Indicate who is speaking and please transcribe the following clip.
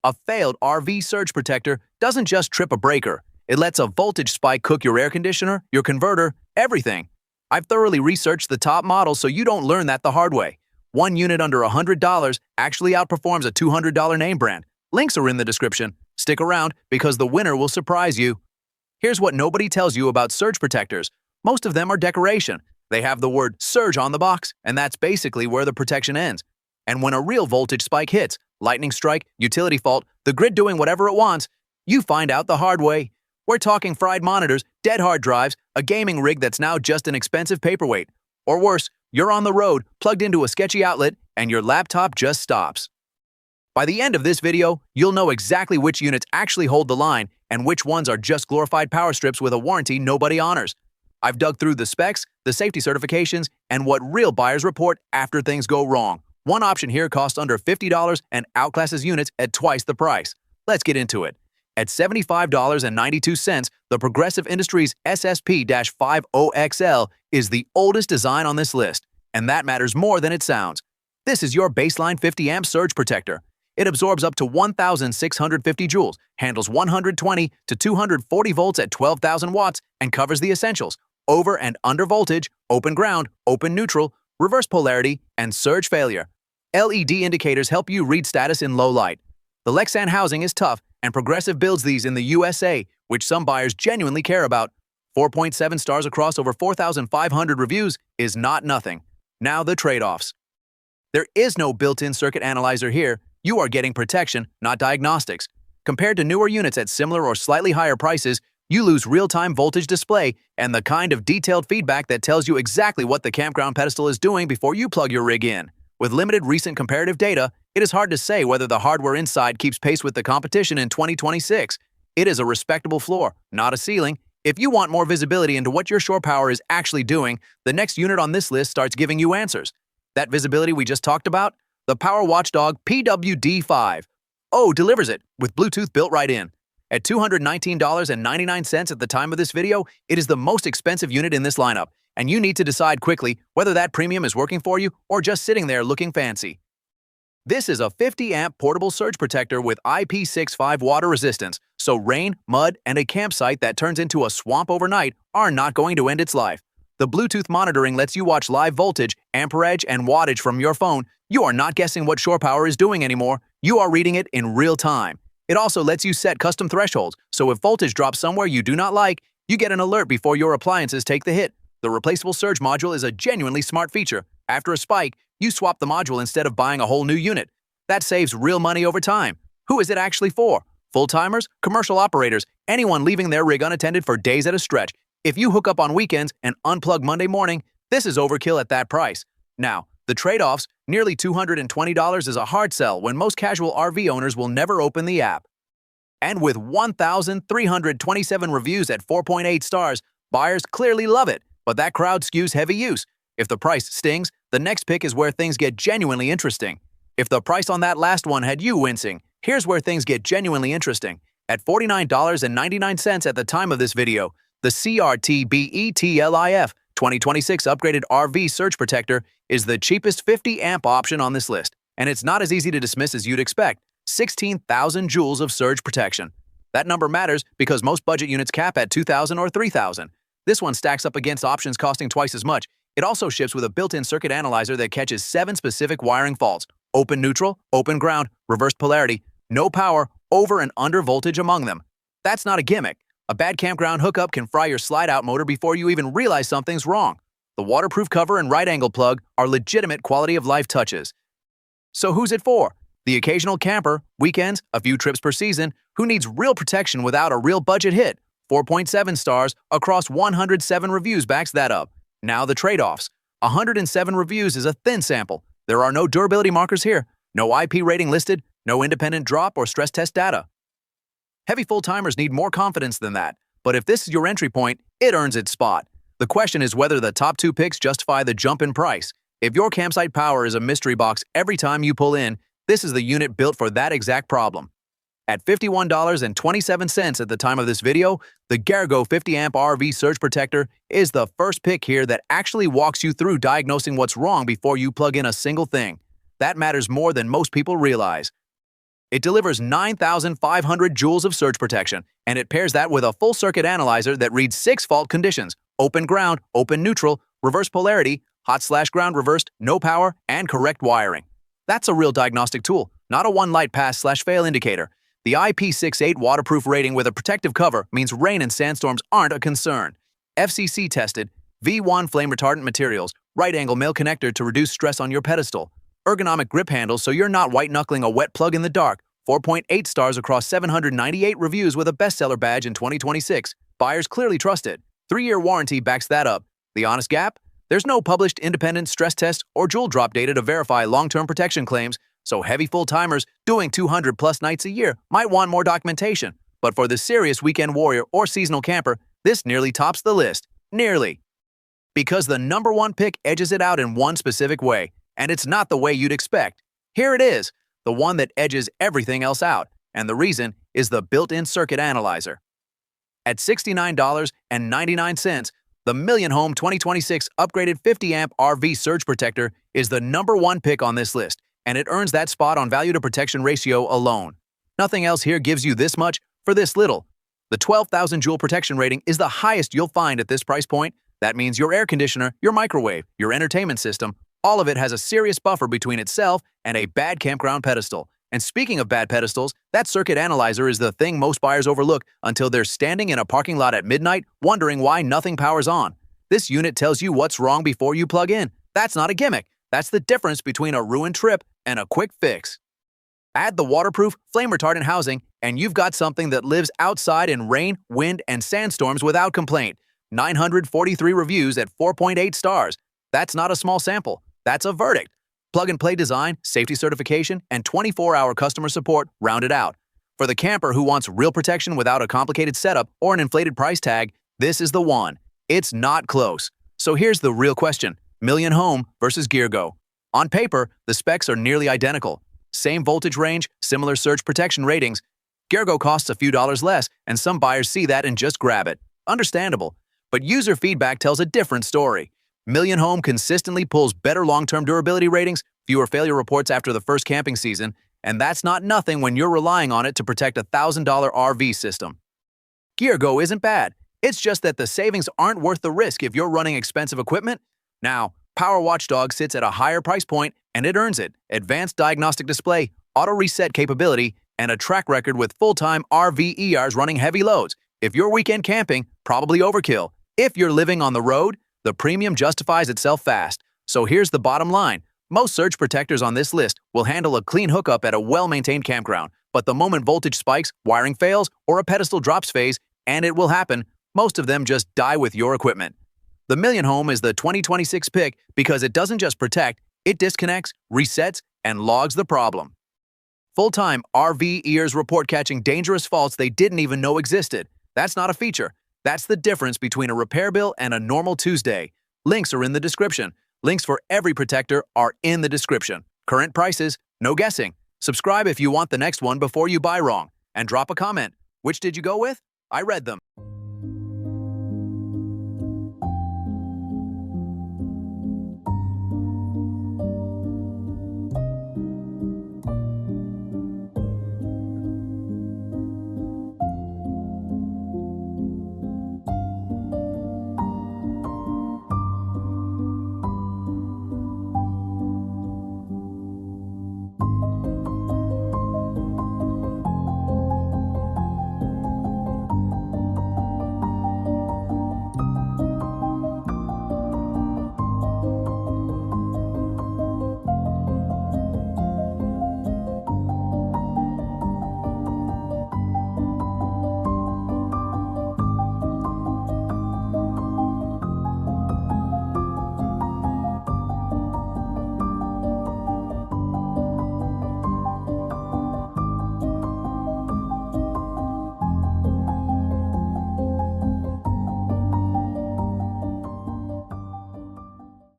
Speaker 1: A failed RV surge protector doesn't just trip a breaker. It lets a voltage spike cook your air conditioner, your converter, everything. I've thoroughly researched the top models so you don't learn that the hard way. One unit under $100 actually outperforms a $200 name brand. Links are in the description. Stick around because the winner will surprise you. Here's what nobody tells you about surge protectors. Most of them are decoration. They have the word surge on the box, and that's basically where the protection ends. And when a real voltage spike hits, lightning strike, utility fault, the grid doing whatever it wants, you find out the hard way. We're talking fried monitors, dead hard drives, a gaming rig that's now just an expensive paperweight. Or worse, you're on the road, plugged into a sketchy outlet, and your laptop just stops. By the end of this video, you'll know exactly which units actually hold the line and which ones are just glorified power strips with a warranty nobody honors. I've dug through the specs, the safety certifications, and what real buyers report after things go wrong. One option here costs under $50 and outclasses units at twice the price. Let's get into it. At $75.92, the Progressive Industries SSP-50XL is the oldest design on this list, and that matters more than it sounds. This is your baseline 50-amp surge protector. It absorbs up to 1,650 joules, handles 120 to 240 volts at 12,000 watts, and covers the essentials: over and under voltage, open ground, open neutral, reverse polarity, and surge failure. LED indicators help you read status in low light. The Lexan housing is tough, and Progressive builds these in the USA, which some buyers genuinely care about. 4.7 stars across over 4,500 reviews is not nothing. Now the trade-offs. There is no built-in circuit analyzer here. You are getting protection, not diagnostics. Compared to newer units at similar or slightly higher prices, you lose real-time voltage display and the kind of detailed feedback that tells you exactly what the campground pedestal is doing before you plug your rig in. With limited recent comparative data, it is hard to say whether the hardware inside keeps pace with the competition in 2026. It is a respectable floor, not a ceiling. If you want more visibility into what your shore power is actually doing, the next unit on this list starts giving you answers. That visibility we just talked about? The Power Watchdog PWD5. Oh, delivers it, with Bluetooth built right in. At $219.99 at the time of this video, it is the most expensive unit in this lineup, and you need to decide quickly whether that premium is working for you or just sitting there looking fancy. This is a 50-amp portable surge protector with IP65 water resistance, so rain, mud, and a campsite that turns into a swamp overnight are not going to end its life. The Bluetooth monitoring lets you watch live voltage, amperage, and wattage from your phone. You are not guessing what shore power is doing anymore. You are reading it in real time. It also lets you set custom thresholds, so if voltage drops somewhere you do not like, you get an alert before your appliances take the hit. The replaceable surge module is a genuinely smart feature. After a spike, you swap the module instead of buying a whole new unit. That saves real money over time. Who is it actually for? Full-timers, commercial operators, anyone leaving their rig unattended for days at a stretch. If you hook up on weekends and unplug Monday morning, this is overkill at that price. Now, the trade-offs, nearly $220 is a hard sell when most casual RV owners will never open the app. And with 1,327 reviews at 4.8 stars, buyers clearly love it, but that crowd skews heavy use. If the price stings, the next pick is where things get genuinely interesting. If the price on that last one had you wincing, here's where things get genuinely interesting. At $49.99 at the time of this video, the CRT-BETLIF 2026 upgraded RV surge protector is the cheapest 50-amp option on this list, and it's not as easy to dismiss as you'd expect. 16,000 joules of surge protection. That number matters because most budget units cap at 2,000 or 3,000. This one stacks up against options costing twice as much. It also ships with a built-in circuit analyzer that catches 7 specific wiring faults: open neutral, open ground, reverse polarity, no power, over and under voltage among them. That's not a gimmick. A bad campground hookup can fry your slide-out motor before you even realize something's wrong. The waterproof cover and right-angle plug are legitimate quality-of-life touches. So who's it for? The occasional camper, weekends, a few trips per season, who needs real protection without a real budget hit. 4.7 stars across 107 reviews backs that up. Now the trade-offs. 107 reviews is a thin sample. There are no durability markers here, no IP rating listed, no independent drop or stress test data. Heavy full-timers need more confidence than that, but if this is your entry point, it earns its spot. The question is whether the top 2 picks justify the jump in price. If your campsite power is a mystery box every time you pull in, this is the unit built for that exact problem. At $51.27 at the time of this video, the Gargo 50-amp RV surge protector is the first pick here that actually walks you through diagnosing what's wrong before you plug in a single thing. That matters more than most people realize. It delivers 9,500 joules of surge protection, and it pairs that with a full-circuit analyzer that reads 6 fault conditions: open ground, open neutral, reverse polarity, hot/ground reversed, no power, and correct wiring. That's a real diagnostic tool, not a one-light pass/fail indicator. The IP68 waterproof rating with a protective cover means rain and sandstorms aren't a concern. FCC tested, V1 flame retardant materials, right-angle male connector to reduce stress on your pedestal, ergonomic grip handles so you're not white-knuckling a wet plug in the dark, 4.8 stars across 798 reviews with a bestseller badge in 2026. Buyers clearly trust it. 3-year warranty backs that up. The honest gap? There's no published independent stress test or joule drop data to verify long-term protection claims, so heavy full-timers doing 200-plus nights a year might want more documentation. But for the serious weekend warrior or seasonal camper, this nearly tops the list. Nearly. Because the number one pick edges it out in one specific way, and it's not the way you'd expect. Here it is, the one that edges everything else out, and the reason is the built-in circuit analyzer. At $69.99, the Million Home 2026 upgraded 50-amp RV surge protector is the number one pick on this list, and it earns that spot on value to protection ratio alone. Nothing else here gives you this much for this little. The 12,000 joule protection rating is the highest you'll find at this price point. That means your air conditioner, your microwave, your entertainment system, all of it has a serious buffer between itself and a bad campground pedestal. And speaking of bad pedestals, that circuit analyzer is the thing most buyers overlook until they're standing in a parking lot at midnight wondering why nothing powers on. This unit tells you what's wrong before you plug in. That's not a gimmick. That's the difference between a ruined trip and a quick fix. Add the waterproof, flame-retardant housing, and you've got something that lives outside in rain, wind, and sandstorms without complaint. 943 reviews at 4.8 stars. That's not a small sample. That's a verdict. Plug-and-play design, safety certification, and 24-hour customer support round it out. For the camper who wants real protection without a complicated setup or an inflated price tag, this is the one. It's not close. So here's the real question. Million Home versus GearGo. On paper, the specs are nearly identical. Same voltage range, similar surge protection ratings. GearGo costs a few dollars less, and some buyers see that and just grab it. Understandable. But user feedback tells a different story. Million Home consistently pulls better long-term durability ratings, fewer failure reports after the first camping season, and that's not nothing when you're relying on it to protect a $1,000 RV system. GearGo isn't bad. It's just that the savings aren't worth the risk if you're running expensive equipment. Now, Power Watchdog sits at a higher price point, and it earns it. Advanced diagnostic display, auto-reset capability, and a track record with full-time RV ERs running heavy loads. If you're weekend camping, probably overkill. If you're living on the road, the premium justifies itself fast. So here's the bottom line. Most surge protectors on this list will handle a clean hookup at a well-maintained campground, but the moment voltage spikes, wiring fails, or a pedestal drops phase, and it will happen, most of them just die with your equipment. The Million Home is the 2026 pick because it doesn't just protect, it disconnects, resets, and logs the problem. Full-time RV ears report catching dangerous faults they didn't even know existed. That's not a feature. That's the difference between a repair bill and a normal Tuesday. Links are in the description. Links for every protector are in the description. Current prices, no guessing. Subscribe if you want the next one before you buy wrong. And drop a comment. Which did you go with? I read them.